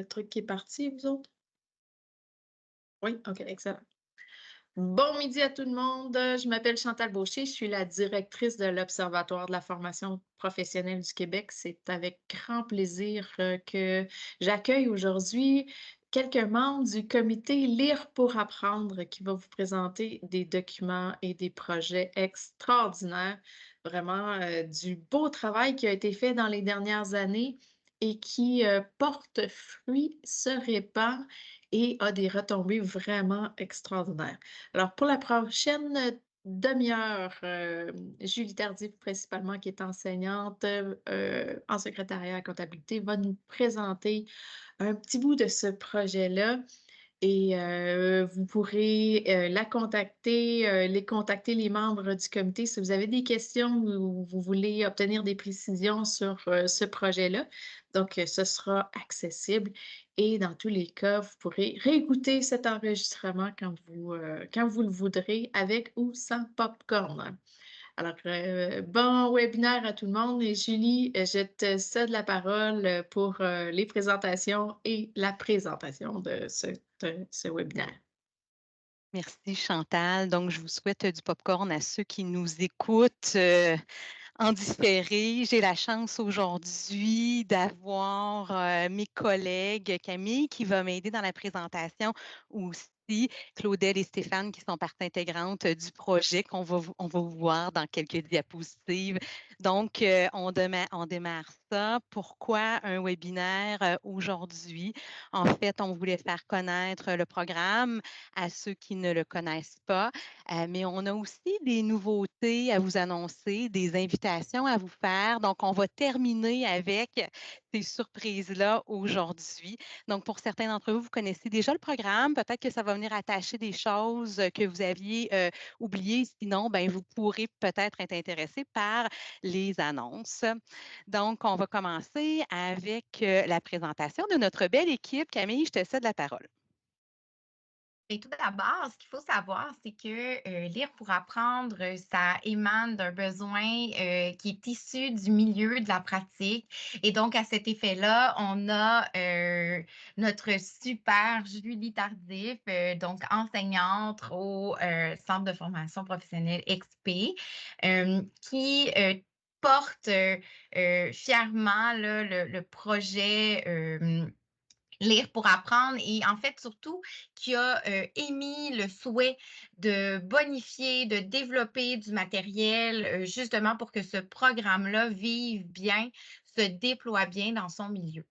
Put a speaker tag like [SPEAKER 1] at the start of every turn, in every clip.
[SPEAKER 1] le truc qui est parti, vous autres? Oui? OK, excellent. Bon midi à tout le monde. Je m'appelle Chantal Beauché. Je suis la directrice de l'Observatoire de la formation professionnelle du Québec. C'est avec grand plaisir que j'accueille aujourd'hui quelques membres du comité Lire pour apprendre qui va vous présenter des documents et des projets extraordinaires. Vraiment du beau travail qui a été fait dans les dernières années et qui porte fruit, se répand et a des retombées vraiment extraordinaires. Alors, pour la prochaine demi-heure, Julie Tardif, principalement, qui est enseignante en secrétariat à comptabilité, va nous présenter un petit bout de ce projet-là. Et vous pourrez la contacter, les membres du comité si vous avez des questions ou vous voulez obtenir des précisions sur ce projet-là. Donc, ce sera accessible et dans tous les cas, vous pourrez réécouter cet enregistrement quand vous le voudrez, avec ou sans popcorn. Alors, bon webinaire à tout le monde. Et Julie, je te cède la parole pour les présentations et la présentation de ce webinaire.
[SPEAKER 2] Merci Chantal. Donc, je vous souhaite du popcorn à ceux qui nous écoutent en différé. J'ai la chance aujourd'hui d'avoir mes collègues Camille qui va m'aider dans la présentation aussi. Claudel et Stéphane qui sont partie intégrante du projet on va vous voir dans quelques diapositives. Donc, on démarre ça. Pourquoi un webinaire aujourd'hui? En fait, on voulait faire connaître le programme à ceux qui ne le connaissent pas, mais on a aussi des nouveautés à vous annoncer, des invitations à vous faire. Donc, on va terminer avec ces surprises-là aujourd'hui. Donc, pour certains d'entre vous, vous connaissez déjà le programme. Peut-être que ça va venir attacher des choses que vous aviez oubliées. Sinon, ben, vous pourrez peut-être être intéressé par les annonces. Donc, on va commencer avec la présentation de notre belle équipe. Camille, je te cède la parole.
[SPEAKER 3] Et tout d'abord, ce qu'il faut savoir, c'est que lire pour apprendre, ça émane d'un besoin qui est issu du milieu de la pratique. Et donc, à cet effet-là, on a notre super Julie Tardif, donc enseignante au Centre de formation professionnelle XP, qui porte fièrement là, le projet. Lire pour apprendre et en fait surtout qui a émis le souhait de bonifier, de développer du matériel justement pour que ce programme-là vive bien, se déploie bien dans son milieu.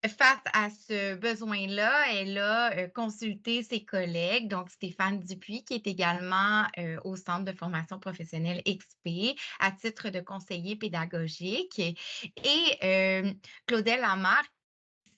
[SPEAKER 3] Face à ce besoin-là, elle a consulté ses collègues, donc Stéphane Dupuis, qui est également au Centre de formation professionnelle XP à titre de conseiller pédagogique, et Claudel Lamarck,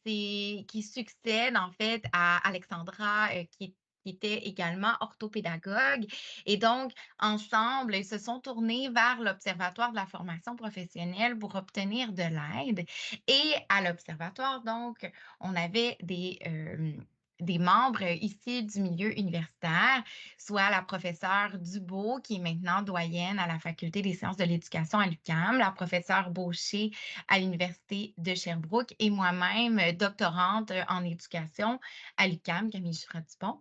[SPEAKER 3] qui succède en fait à Alexandra, qui était également orthopédagogue. Et donc, ensemble, ils se sont tournés vers l'Observatoire de la formation professionnelle pour obtenir de l'aide. Et à l'Observatoire, donc, on avait des membres issus du milieu universitaire, soit la professeure Dubo, qui est maintenant doyenne à la Faculté des sciences de l'éducation à l'UQAM, la professeure Beauché à l'Université de Sherbrooke et moi-même, doctorante en éducation à l'UQAM, Camille Dupont.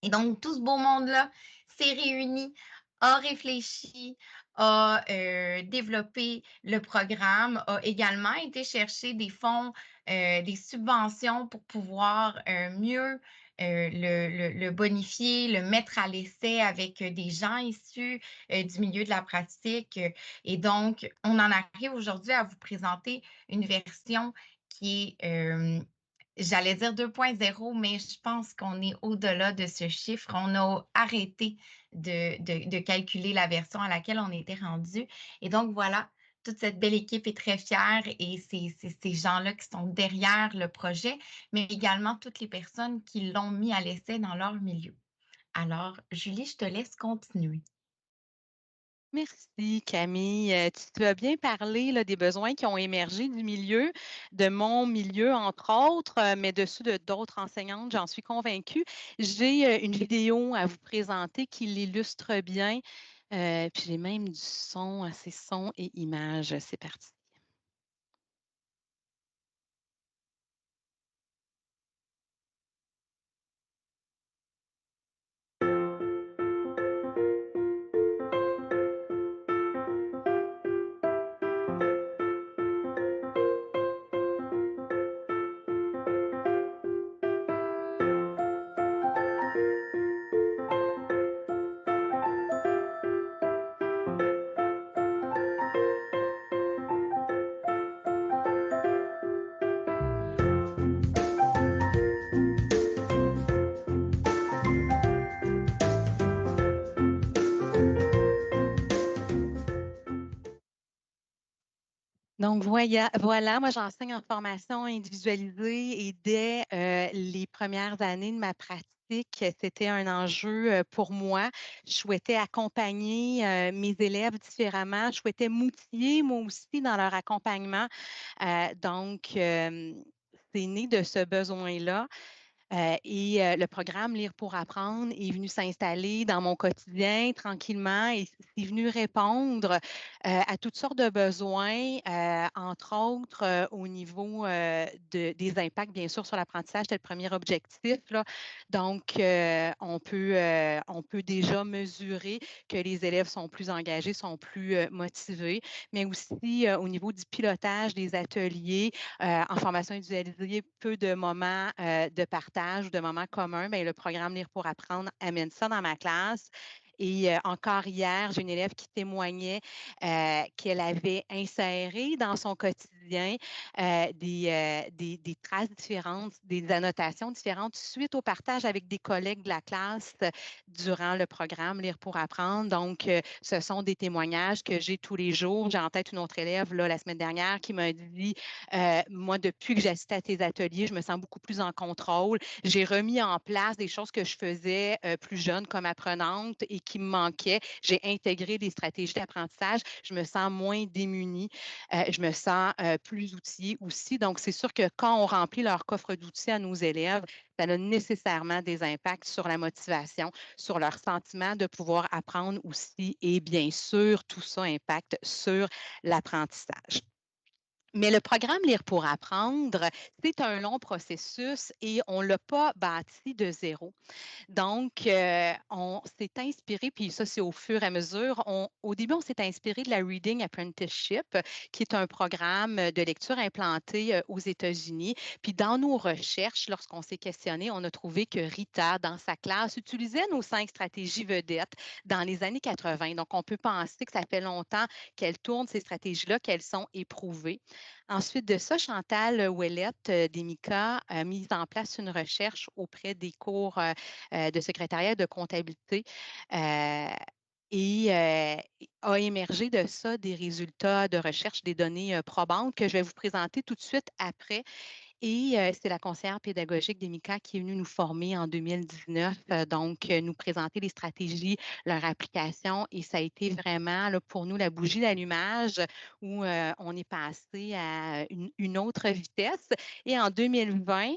[SPEAKER 3] Et donc, tout ce beau monde-là s'est réuni, a réfléchi, a développé le programme, a également été chercher des fonds, des subventions pour pouvoir mieux le bonifier, le mettre à l'essai avec des gens issus du milieu de la pratique. Et donc, on en arrive aujourd'hui à vous présenter une version qui est j'allais dire 2.0, mais je pense qu'on est au-delà de ce chiffre. On a arrêté de calculer la version à laquelle on était rendu. Et donc, voilà, toute cette belle équipe est très fière et c'est ces gens-là qui sont derrière le projet, mais également toutes les personnes qui l'ont mis à l'essai dans leur milieu. Alors, Julie, je te laisse continuer.
[SPEAKER 2] Merci Camille. Tu as bien parlé là, des besoins qui ont émergé du milieu, de mon milieu entre autres, mais de ceux de d'autres enseignantes, j'en suis convaincue. J'ai une vidéo à vous présenter qui l'illustre bien. Puis j'ai même du son, assez son et images. C'est parti. Donc, voilà, moi, j'enseigne en formation individualisée et dès les premières années de ma pratique, c'était un enjeu pour moi. Je souhaitais accompagner mes élèves différemment. Je souhaitais m'outiller, moi aussi, dans leur accompagnement. Donc, c'est né de ce besoin-là. Le programme Lire pour apprendre est venu s'installer dans mon quotidien tranquillement et c'est venu répondre à toutes sortes de besoins, entre autres au niveau des impacts, bien sûr, sur l'apprentissage, c'était le premier objectif, là. Donc, on peut déjà mesurer que les élèves sont plus engagés, sont plus motivés, mais aussi au niveau du pilotage des ateliers, en formation individualisée, peu de moments de partage ou de moments communs, bien, le programme Lire pour apprendre amène ça dans ma classe. Et encore hier, j'ai une élève qui témoignait qu'elle avait inséré dans son quotidien des traces différentes, des annotations différentes suite au partage avec des collègues de la classe durant le programme Lire pour apprendre. Donc, ce sont des témoignages que j'ai tous les jours. J'ai en tête une autre élève là, la semaine dernière qui m'a dit moi, depuis que j'assiste à tes ateliers, je me sens beaucoup plus en contrôle. J'ai remis en place des choses que je faisais plus jeune comme apprenante et qui me manquaient. J'ai intégré des stratégies d'apprentissage. Je me sens moins démunie. Je me sens plus outillée aussi. Donc, c'est sûr que quand on remplit leur coffre d'outils à nos élèves, ça a nécessairement des impacts sur la motivation, sur leur sentiment de pouvoir apprendre aussi. Et bien sûr, tout ça impacte sur l'apprentissage. Mais le programme Lire pour apprendre, c'est un long processus et on ne l'a pas bâti de zéro. Donc, on s'est inspiré, puis ça, c'est au fur et à mesure. Au début, on s'est inspiré de la Reading Apprenticeship, qui est un programme de lecture implanté aux États-Unis. Puis, dans nos recherches, lorsqu'on s'est questionné, on a trouvé que Rita, dans sa classe, utilisait nos 5 stratégies vedettes dans les années 80. Donc, on peut penser que ça fait longtemps qu'elle tourne ces stratégies-là, qu'elles sont éprouvées. Ensuite de ça, Chantal Ouellette d'EMICA a mis en place une recherche auprès des cours de secrétariat de comptabilité. euh, et a émergé de ça des résultats de recherche, des données probantes que je vais vous présenter tout de suite après. Et c'est la conseillère pédagogique d'EMICA qui est venue nous former en 2019, donc nous présenter les stratégies, leur application. Et ça a été vraiment là, pour nous la bougie d'allumage où on est passé à une autre vitesse. Et en 2020,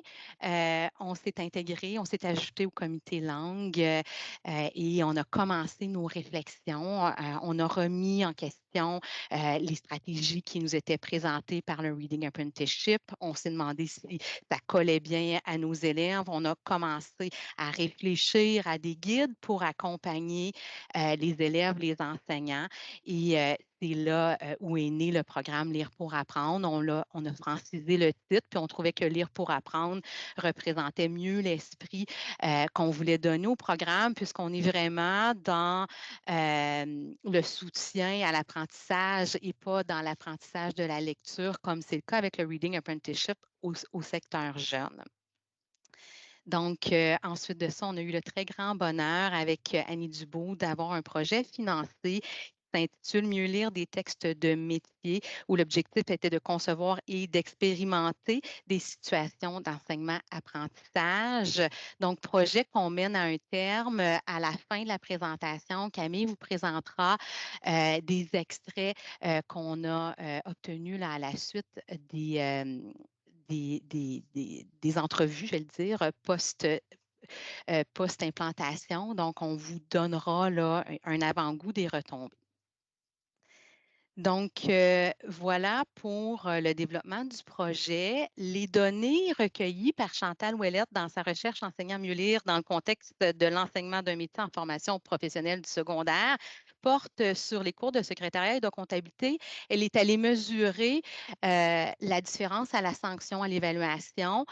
[SPEAKER 2] on s'est intégré, on s'est ajouté au comité langue et on a commencé nos réflexions. On a remis en question les stratégies qui nous étaient présentées par le Reading Apprenticeship. On s'est demandé si ça collait bien à nos élèves. On a commencé à réfléchir à des guides pour accompagner les élèves, les enseignants. Et c'est là où est né le programme Lire pour apprendre. On a francisé le titre, puis on trouvait que Lire pour apprendre représentait mieux l'esprit qu'on voulait donner au programme, puisqu'on est vraiment dans le soutien à l'apprentissage et pas dans l'apprentissage de la lecture, comme c'est le cas avec le Reading Apprenticeship au secteur jeune. Donc, ensuite de ça, on a eu le très grand bonheur avec Annie Dubout d'avoir un projet financé s'intitule Mieux lire des textes de métier, où l'objectif était de concevoir et d'expérimenter des situations d'enseignement-apprentissage. Donc, projet qu'on mène à un terme. À la fin de la présentation, Camille vous présentera des extraits qu'on a obtenus là, à la suite des entrevues, je vais le dire, post-implantation. Donc, on vous donnera là, un avant-goût des retombées. Donc, voilà pour le développement du projet. Les données recueillies par Chantal Ouellette dans sa recherche Enseignant mieux lire dans le contexte de l'enseignement d'un métier en formation professionnelle du secondaire portent sur les cours de secrétariat et de comptabilité. Elle est allée mesurer la différence à la sanction, à l'évaluation,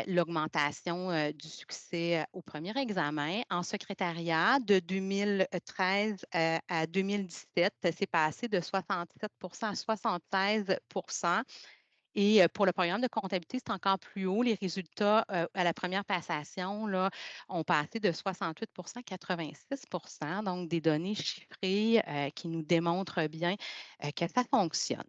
[SPEAKER 2] l'augmentation du succès au premier examen. En secrétariat, de 2013 à 2017, c'est passé de 67 à 76. Et pour le programme de comptabilité, c'est encore plus haut. Les résultats à la première passation là, ont passé de 68 à 86. Donc, des données chiffrées qui nous démontrent bien que ça fonctionne.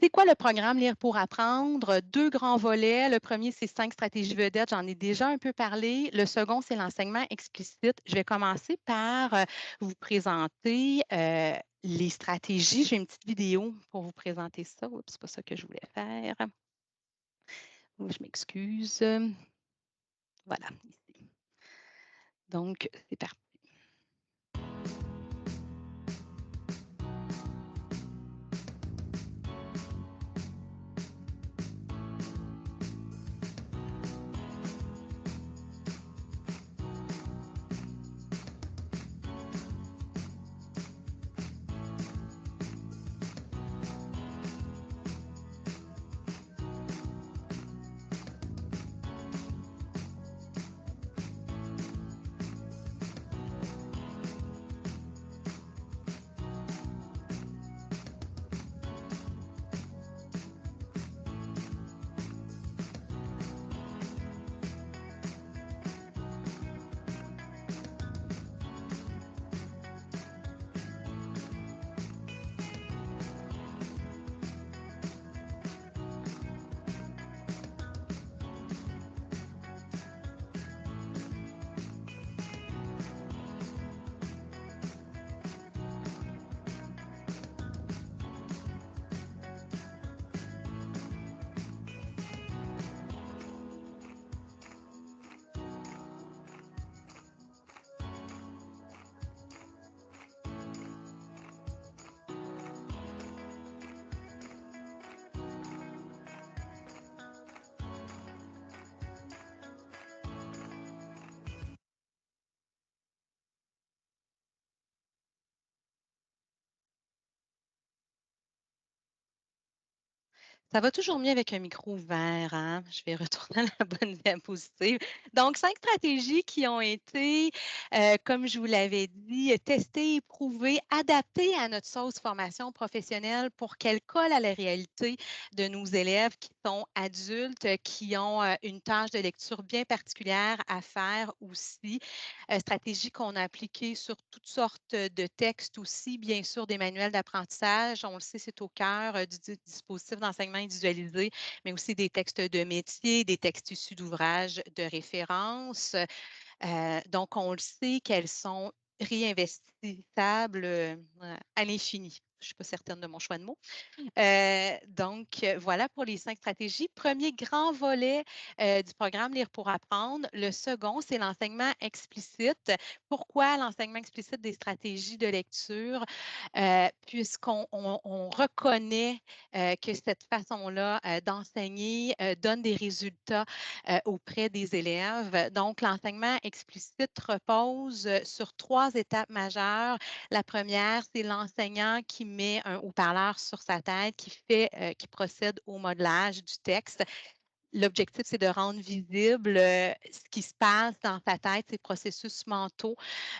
[SPEAKER 2] C'est quoi le programme Lire pour apprendre? Deux grands volets. Le premier, c'est 5 stratégies vedettes. J'en ai déjà un peu parlé. Le second, c'est l'enseignement explicite. Je vais commencer par vous présenter les stratégies. J'ai une petite vidéo pour vous présenter ça. Oups, c'est pas ça que je voulais faire. Je m'excuse. Voilà, ici. Donc, c'est parti. Ça va toujours mieux avec un micro ouvert, hein? Je vais retourner à la bonne diapositive. Donc, 5 stratégies qui ont été, comme je vous l'avais dit, testées, éprouvées, adaptées à notre sauce formation professionnelle pour qu'elles collent à la réalité de nos élèves qui sont adultes, qui ont une tâche de lecture bien particulière à faire aussi. Stratégies qu'on a appliquées sur toutes sortes de textes aussi, bien sûr, des manuels d'apprentissage. On le sait, c'est au cœur du dispositif d'enseignement individualisé, mais aussi des textes de métier, des textes issus d'ouvrages de référence. Donc, on le sait qu'elles sont réinvestissables à l'infini. Je ne suis pas certaine de mon choix de mots. Donc, voilà pour les 5 stratégies. Premier grand volet du programme Lire pour apprendre. Le second, c'est l'enseignement explicite. Pourquoi l'enseignement explicite des stratégies de lecture? Puisqu'on reconnaît que cette façon-là d'enseigner donne des résultats auprès des élèves. Donc, l'enseignement explicite repose sur 3 étapes majeures. La première, c'est l'enseignant qui met un haut-parleur sur sa tête, qui procède au modelage du texte. L'objectif, c'est de rendre visible ce qui se passe dans sa tête, ses processus mentaux.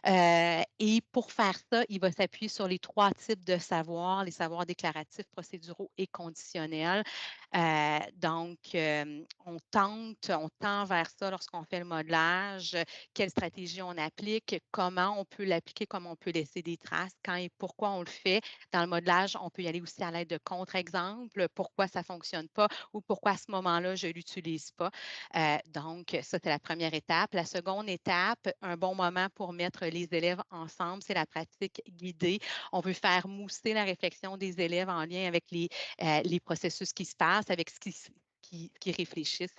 [SPEAKER 2] Et pour faire ça, il va s'appuyer sur les 3 types de savoirs, les savoirs déclaratifs, procéduraux et conditionnels. Donc, on tend vers ça lorsqu'on fait le modelage, quelle stratégie on applique, comment on peut l'appliquer, comment on peut laisser des traces, quand et pourquoi on le fait. Dans le modelage, on peut y aller aussi à l'aide de contre-exemples, pourquoi ça ne fonctionne pas ou pourquoi à ce moment-là, je ne l'utilise pas. Donc, ça, c'est la première étape. La seconde étape, un bon moment pour mettre les élèves ensemble, c'est la pratique guidée. On veut faire mousser la réflexion des élèves en lien avec les processus qui se passent, avec ce qui réfléchissent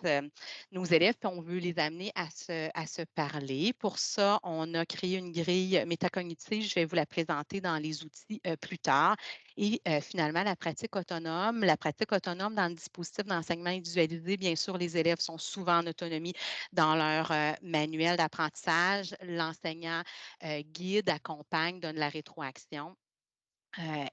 [SPEAKER 2] nos élèves, puis on veut les amener à se parler. Pour ça, on a créé une grille métacognitive. Je vais vous la présenter dans les outils plus tard. Et finalement, la pratique autonome. La pratique autonome dans le dispositif d'enseignement individualisé, bien sûr, les élèves sont souvent en autonomie dans leur manuel d'apprentissage. L'enseignant guide, accompagne, donne la rétroaction.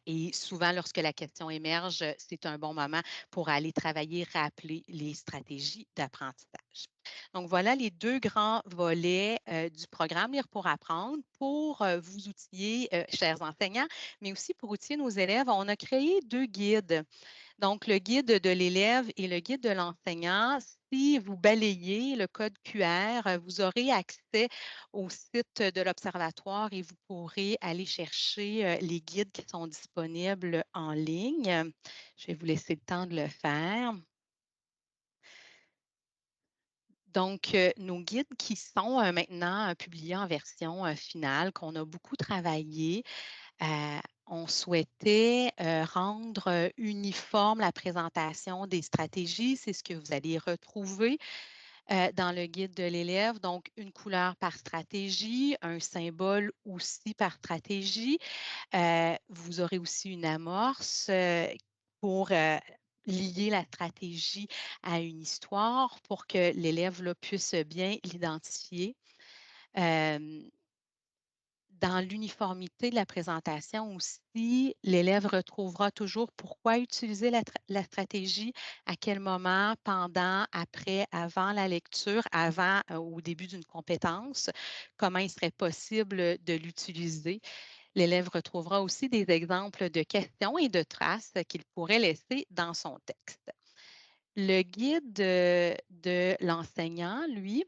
[SPEAKER 2] Et souvent, lorsque la question émerge, c'est un bon moment pour aller travailler, rappeler les stratégies d'apprentissage. Donc, voilà les 2 grands volets du programme Lire pour apprendre. Pour vous outiller, chers enseignants, mais aussi pour outiller nos élèves, on a créé 2 guides. Donc, le guide de l'élève et le guide de l'enseignant, si vous balayez le code QR, vous aurez accès au site de l'Observatoire et vous pourrez aller chercher les guides qui sont disponibles en ligne. Je vais vous laisser le temps de le faire. Donc, nos guides qui sont maintenant publiés en version finale, qu'on a beaucoup travaillé, on souhaitait rendre uniforme la présentation des stratégies. C'est ce que vous allez retrouver dans le guide de l'élève. Donc, une couleur par stratégie, un symbole aussi par stratégie. Vous aurez aussi une amorce pour lier la stratégie à une histoire pour que l'élève là, puisse bien l'identifier. Dans l'uniformité de la présentation aussi, l'élève retrouvera toujours pourquoi utiliser la stratégie, à quel moment, pendant, après, avant la lecture, avant ou au début d'une compétence, comment il serait possible de l'utiliser. L'élève retrouvera aussi des exemples de questions et de traces qu'il pourrait laisser dans son texte. Le guide de l'enseignant, lui,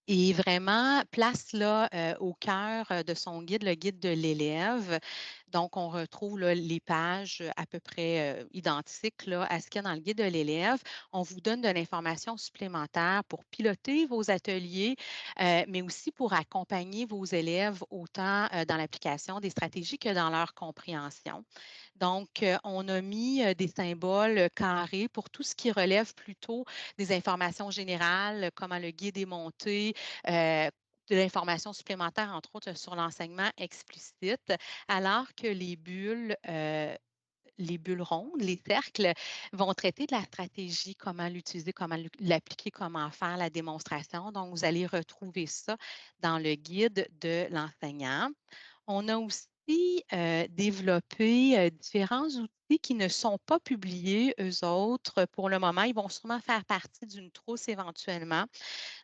[SPEAKER 2] et vraiment place là, au cœur de son guide, le guide de l'élève. Donc, on retrouve là, les pages à peu près identiques là, à ce qu'il y a dans le guide de l'élève. On vous donne de l'information supplémentaire pour piloter vos ateliers, mais aussi pour accompagner vos élèves autant dans l'application des stratégies que dans leur compréhension. Donc, on a mis des symboles carrés pour tout ce qui relève plutôt des informations générales, comment le guide est monté, de l'information supplémentaire, entre autres, sur l'enseignement explicite, alors que les bulles rondes, les cercles, vont traiter de la stratégie, comment l'utiliser, comment l'appliquer, comment faire la démonstration. Donc, vous allez retrouver ça dans le guide de l'enseignant. On a aussi développé différents outils qui ne sont pas publiés, eux autres, pour le moment. Ils vont sûrement faire partie d'une trousse éventuellement.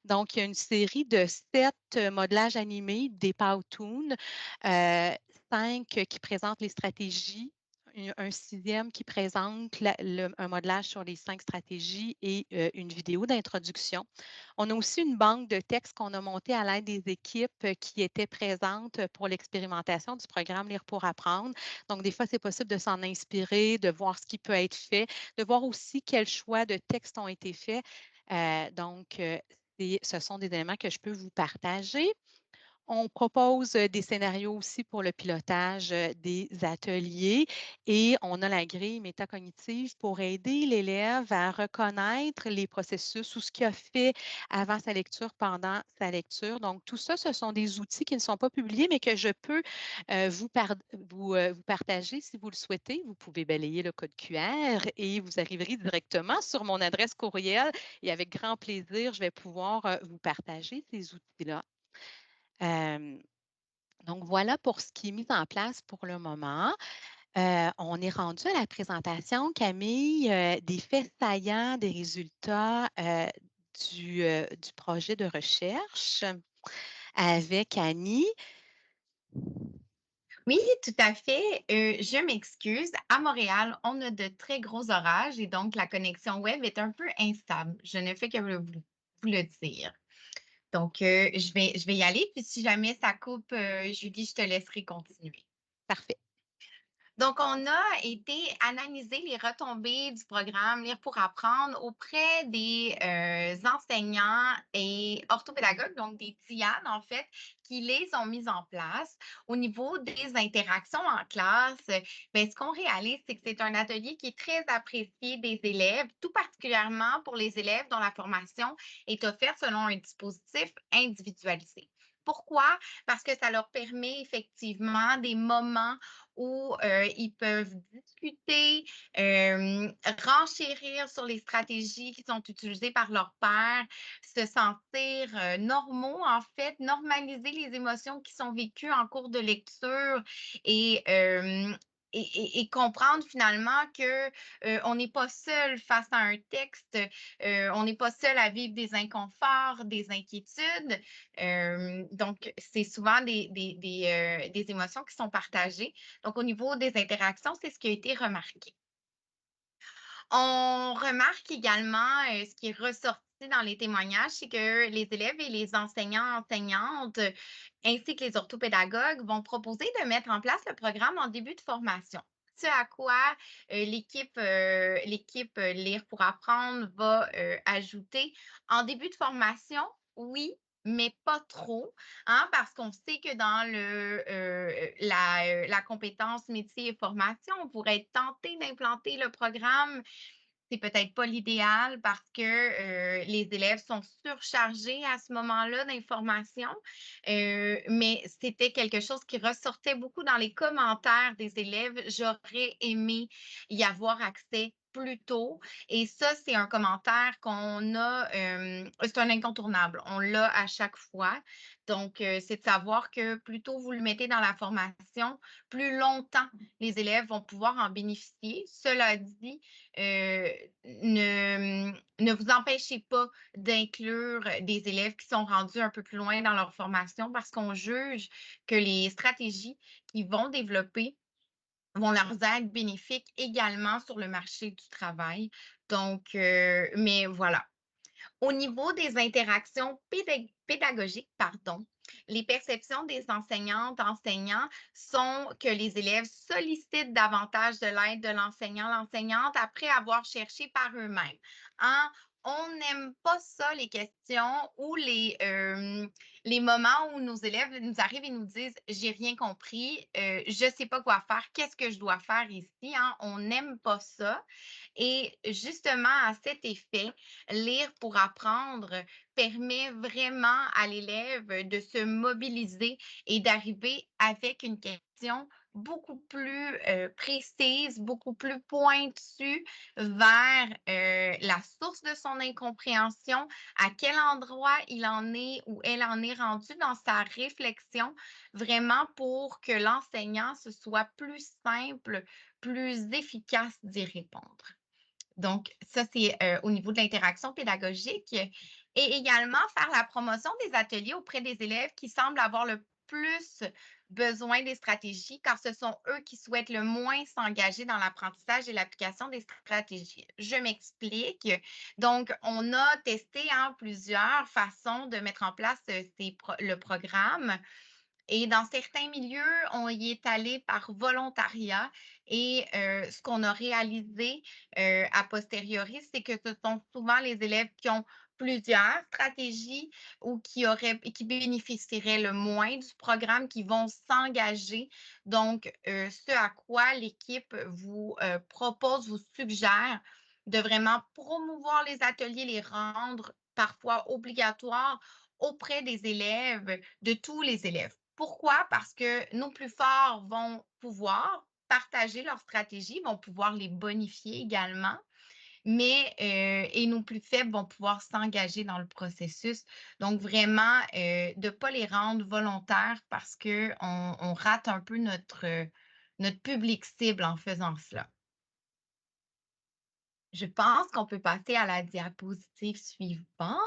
[SPEAKER 2] Donc, il y a une série de 7 modelages animés, des Powtoon, 5 qui présentent les stratégies, un 6e qui présente un modelage sur les 5 stratégies et une vidéo d'introduction. On a aussi une banque de textes qu'on a montée à l'aide des équipes qui étaient présentes pour l'expérimentation du programme Lire pour apprendre. Donc, des fois, c'est possible de s'en inspirer, de voir ce qui peut être fait, de voir aussi quels choix de textes ont été faits. Donc, ce sont des éléments que je peux vous partager. On propose des scénarios aussi pour le pilotage des ateliers et on a la grille métacognitive pour aider l'élève à reconnaître les processus ou ce qu'il a fait avant sa lecture, pendant sa lecture. Donc, tout ça, ce sont des outils qui ne sont pas publiés, mais que je peux vous partager si vous le souhaitez. Vous pouvez balayer le code QR et vous arriverez directement sur mon adresse courriel et avec grand plaisir, je vais pouvoir vous partager ces outils-là. Donc, voilà pour ce qui est mis en place pour le moment. On est rendu à la présentation, Camille, des faits saillants des résultats du projet de recherche avec Annie.
[SPEAKER 3] Oui, tout à fait. Je m'excuse. À Montréal, on a de très gros orages et donc la connexion web est un peu instable. Je ne fais que vous le dire. Donc, je vais y aller. Puis si jamais ça coupe, Julie, je te laisserai continuer.
[SPEAKER 2] Parfait.
[SPEAKER 3] Donc, on a été analyser les retombées du programme Lire pour apprendre auprès des enseignants et orthopédagogues, donc des TIAN en fait, qui les ont mises en place. Au niveau des interactions en classe, bien, ce qu'on réalise, c'est que c'est un atelier qui est très apprécié des élèves, tout particulièrement pour les élèves dont la formation est offerte selon un dispositif individualisé. Pourquoi? Parce que ça leur permet effectivement des moments où ils peuvent discuter, renchérir sur les stratégies qui sont utilisées par leur père, se sentir normaux, en fait, normaliser les émotions qui sont vécues en cours de lecture et, et comprendre finalement que on n'est pas seul face à un texte, on n'est pas seul à vivre des inconforts, des inquiétudes. Donc, c'est souvent des émotions qui sont partagées. Donc, au niveau des interactions, c'est ce qui a été remarqué. On remarque également, ce qui est ressorti dans les témoignages, c'est que les élèves et les enseignants, enseignantes, ainsi que les orthopédagogues vont proposer de mettre en place le programme en début de formation. Ce à quoi l'équipe Lire pour apprendre va ajouter en début de formation, oui, mais pas trop, hein, parce qu'on sait que dans la compétence métier et formation, on pourrait être tenté d'implanter le programme. C'est peut-être pas l'idéal parce que, les élèves sont surchargés à ce moment-là d'informations, mais c'était quelque chose qui ressortait beaucoup dans les commentaires des élèves. «J'aurais aimé y avoir accès plus tôt» et ça, c'est un commentaire qu'on a, c'est un incontournable. On l'a à chaque fois. Donc, c'est de savoir que plus tôt vous le mettez dans la formation, plus longtemps les élèves vont pouvoir en bénéficier. Cela dit, ne vous empêchez pas d'inclure des élèves qui sont rendus un peu plus loin dans leur formation parce qu'on juge que les stratégies qu'ils vont développer vont leur être bénéfiques également sur le marché du travail. Donc, mais voilà. Au niveau des interactions pédagogiques, pardon, les perceptions des enseignantes, enseignants sont que les élèves sollicitent davantage de l'aide de l'enseignant, l'enseignante après avoir cherché par eux-mêmes. Hein? On n'aime pas ça, les questions ou les moments où nos élèves nous arrivent et nous disent j'ai rien compris, je ne sais pas quoi faire, qu'est-ce que je dois faire ici? Hein? On n'aime pas ça. Et justement, à cet effet, Lire pour apprendre permet vraiment à l'élève de se mobiliser et d'arriver avec une question beaucoup plus précise, beaucoup plus pointue vers la source de son incompréhension, à quel endroit il en est ou elle en est rendue dans sa réflexion, vraiment pour que l'enseignant, ce soit plus simple, plus efficace d'y répondre. Donc, ça, c'est au niveau de l'interaction pédagogique et également faire la promotion des ateliers auprès des élèves qui semblent avoir le plus besoin des stratégies, car ce sont eux qui souhaitent le moins s'engager dans l'apprentissage et l'application des stratégies. Je m'explique. Donc, on a testé hein, plusieurs façons de mettre en place le programme. Et dans certains milieux, on y est allé par volontariat et ce qu'on a réalisé, a posteriori, c'est que ce sont souvent les élèves qui ont plusieurs stratégies ou qui bénéficieraient le moins du programme, qui vont s'engager. Donc, ce à quoi l'équipe vous, propose, vous suggère de vraiment promouvoir les ateliers, les rendre parfois obligatoires auprès des élèves, de tous les élèves. Pourquoi? Parce que nos plus forts vont pouvoir partager leurs stratégies, vont pouvoir les bonifier également, mais et nos plus faibles vont pouvoir s'engager dans le processus. Donc vraiment, de ne pas les rendre volontaires parce qu'on rate un peu notre public cible en faisant cela. Je pense qu'on peut passer à la diapositive suivante.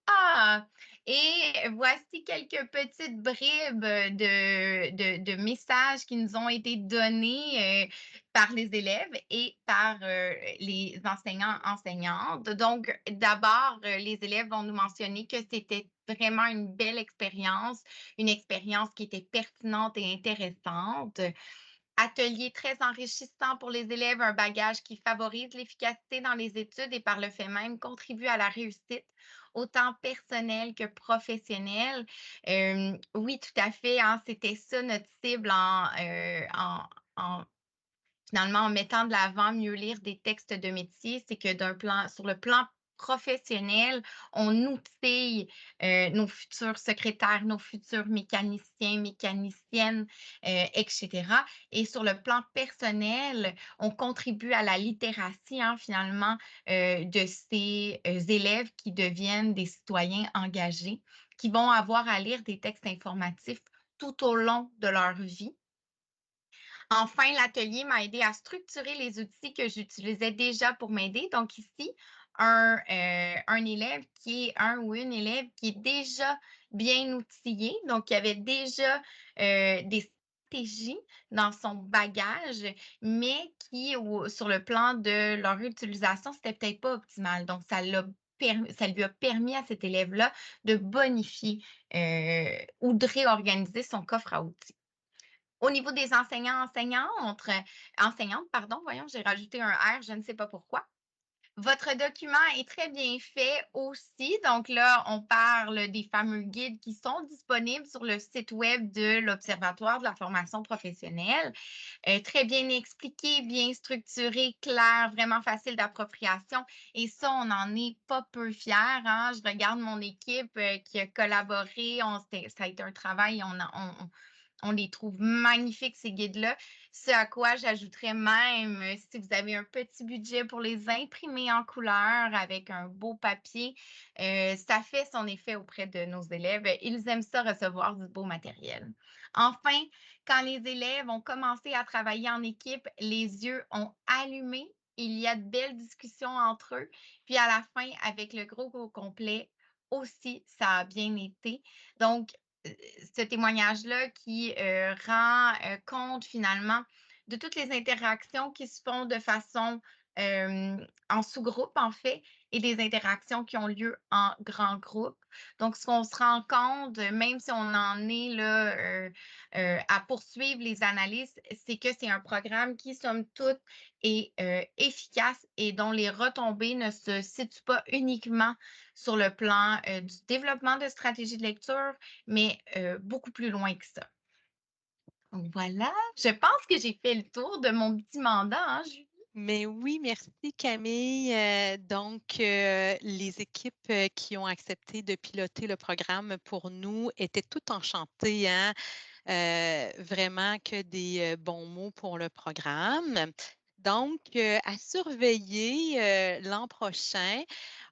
[SPEAKER 3] Ah! Et voici quelques petites bribes de messages qui nous ont été donnés par les élèves et par les enseignants, enseignantes. Donc, d'abord, les élèves vont nous mentionner que c'était vraiment une belle expérience, une expérience qui était pertinente et intéressante. Atelier très enrichissant pour les élèves, un bagage qui favorise l'efficacité dans les études et par le fait même contribue à la réussite, autant personnelle que professionnelle. Oui, tout à fait, hein, c'était ça notre cible finalement, en mettant de l'avant mieux lire des textes de métier, c'est que sur le plan professionnel, on outille nos futurs secrétaires, nos futurs mécaniciens, mécaniciennes, etc. Et sur le plan personnel, on contribue à la littératie, hein, finalement, de ces élèves qui deviennent des citoyens engagés, qui vont avoir à lire des textes informatifs tout au long de leur vie. Enfin, l'atelier m'a aidé à structurer les outils que j'utilisais déjà pour m'aider. Donc ici, un élève un ou une élève qui est déjà bien outillé, donc qui avait déjà des stratégie dans son bagage, mais qui, sur le plan de leur utilisation, c'était peut-être pas optimal. Donc, ça lui a permis à cet élève-là de bonifier ou de réorganiser son coffre à outils. Au niveau des enseignantes, pardon, voyons, j'ai rajouté un R, je ne sais pas pourquoi. Votre document est très bien fait aussi. Donc là, on parle des fameux guides qui sont disponibles sur le site web de l'Observatoire de la formation professionnelle. Très bien expliqué, bien structuré, clair, vraiment facile d'appropriation. Et ça, on n'en est pas peu fiers, hein. Je regarde mon équipe qui a collaboré. Ça a été un travail. On les trouve magnifiques, ces guides-là. Ce à quoi j'ajouterais même, si vous avez un petit budget pour les imprimer en couleur avec un beau papier, ça fait son effet auprès de nos élèves. Ils aiment ça, recevoir du beau matériel. Enfin, quand les élèves ont commencé à travailler en équipe, les yeux ont allumé. Il y a de belles discussions entre eux. Puis à la fin, avec le groupe au complet, aussi, ça a bien été. Donc, ce témoignage-là qui rend compte finalement de toutes les interactions qui se font de façon en sous-groupe, en fait, et des interactions qui ont lieu en grand groupe. Donc, ce qu'on se rend compte, même si on en est là à poursuivre les analyses, c'est que c'est un programme qui, somme toute, est efficace et dont les retombées ne se situent pas uniquement sur le plan du développement de stratégies de lecture, mais beaucoup plus loin que ça. Donc voilà, je pense que j'ai fait le tour de mon petit mandat, hein, Julie?
[SPEAKER 2] Mais oui, merci Camille. Les équipes qui ont accepté de piloter le programme pour nous étaient toutes enchantées, hein? Vraiment que des bons mots pour le programme. Donc, à surveiller l'an prochain,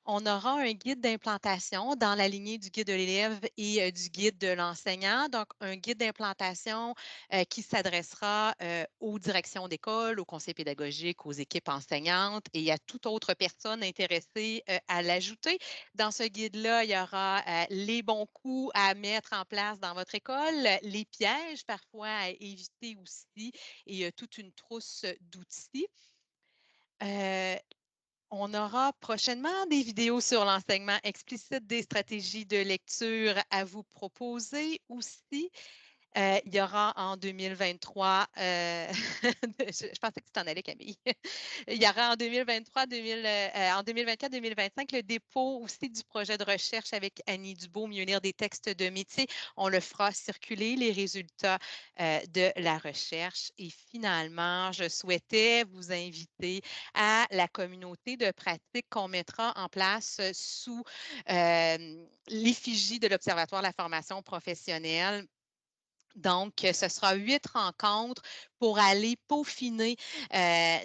[SPEAKER 2] on aura un guide d'implantation dans la lignée du guide de l'élève et du guide de l'enseignant. Donc, un guide d'implantation qui s'adressera aux directions d'école, aux conseils pédagogiques, aux équipes enseignantes et à toute autre personne intéressée à l'ajouter. Dans ce guide-là, il y aura les bons coups à mettre en place dans votre école, les pièges parfois à éviter aussi et toute une trousse d'outils. On aura prochainement des vidéos sur l'enseignement explicite des stratégies de lecture à vous proposer aussi. Il y aura en 2023, je pensais que tu t'en allais, Camille. Il y aura en 2023, en 2024-2025 le dépôt aussi du projet de recherche avec Annie Dubois, Mieux lire des textes de métier. On le fera circuler, les résultats de la recherche. Et finalement, je souhaitais vous inviter à la communauté de pratique qu'on mettra en place sous l'effigie de l'Observatoire de la formation professionnelle. Donc, ce sera 8 rencontres pour aller peaufiner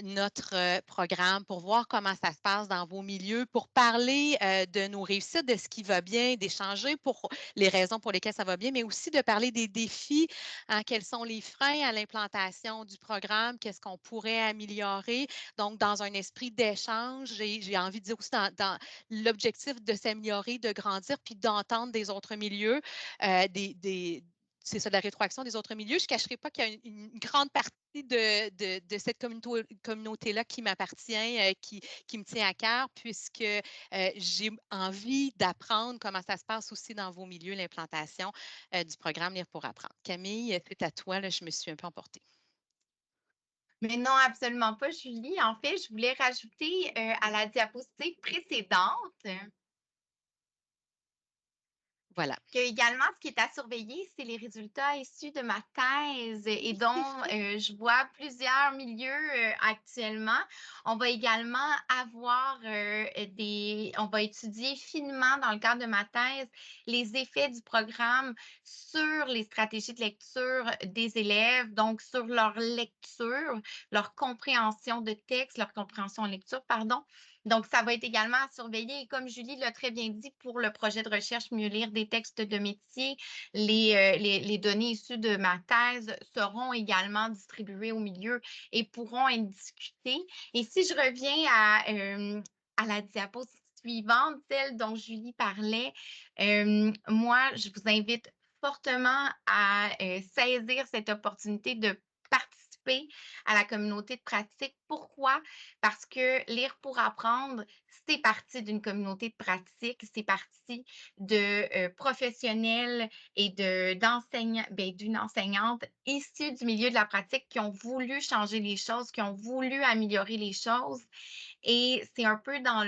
[SPEAKER 2] notre programme, pour voir comment ça se passe dans vos milieux, pour parler de nos réussites, de ce qui va bien, d'échanger pour les raisons pour lesquelles ça va bien, mais aussi de parler des défis, hein, quels sont les freins à l'implantation du programme, qu'est-ce qu'on pourrait améliorer. Donc, dans un esprit d'échange, j'ai envie de dire aussi dans l'objectif de s'améliorer, de grandir, puis d'entendre des autres milieux, c'est ça, de la rétroaction des autres milieux. Je ne cacherai pas qu'il y a une grande partie de cette communauté-là qui m'appartient, qui me tient à cœur, puisque j'ai envie d'apprendre comment ça se passe aussi dans vos milieux, l'implantation du programme Lire pour apprendre. Camille, c'est à toi, là, je me suis un peu emportée.
[SPEAKER 3] Mais non, absolument pas, Julie. En fait, je voulais rajouter à la diapositive précédente
[SPEAKER 2] Voilà.
[SPEAKER 3] que également, ce qui est à surveiller, c'est les résultats issus de ma thèse et dont je vois plusieurs milieux actuellement. On va également avoir on va étudier finement dans le cadre de ma thèse les effets du programme sur les stratégies de lecture des élèves, donc sur leur lecture, leur compréhension de texte, leur compréhension en lecture, pardon. Donc, ça va être également à surveiller. Et comme Julie l'a très bien dit, pour le projet de recherche Mieux lire des textes de métier, les données issues de ma thèse seront également distribuées au milieu et pourront être discutées. Et si je reviens à la diapositive suivante, celle dont Julie parlait, moi, je vous invite fortement à saisir cette opportunité de participer à la communauté de pratique. Pourquoi? Parce que Lire pour apprendre, c'est parti d'une communauté de pratique, c'est parti de professionnels et d'enseignants, d'une enseignante issue du milieu de la pratique qui ont voulu changer les choses, qui ont voulu améliorer les choses. Et c'est un peu dans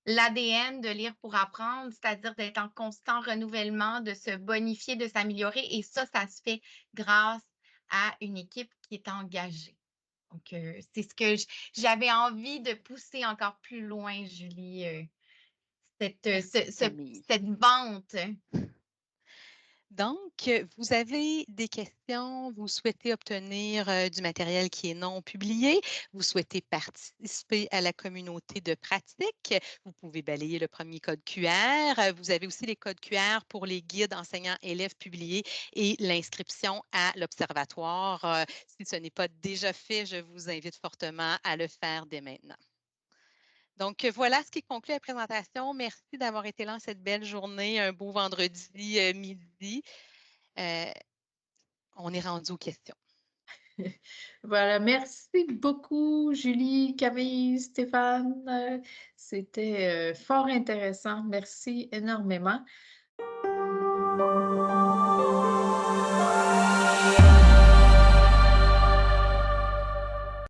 [SPEAKER 3] l'ADN de Lire pour apprendre, c'est-à-dire d'être en constant renouvellement, de se bonifier, de s'améliorer. Et ça se fait grâce à une équipe qui est engagée. Donc, c'est ce que j'avais envie de pousser encore plus loin, Julie,
[SPEAKER 2] Camille.
[SPEAKER 3] cette vente.
[SPEAKER 2] Donc, vous avez des questions, vous souhaitez obtenir du matériel qui est non publié, vous souhaitez participer à la communauté de pratique, vous pouvez balayer le premier code QR. Vous avez aussi les codes QR pour les guides enseignants-élèves publiés et l'inscription à l'Observatoire. Si ce n'est pas déjà fait, je vous invite fortement à le faire dès maintenant. Donc, voilà ce qui conclut la présentation. Merci d'avoir été là en cette belle journée, un beau vendredi midi. On est rendu aux questions.
[SPEAKER 1] Voilà, merci beaucoup, Julie, Camille, Stéphane. C'était fort intéressant. Merci énormément.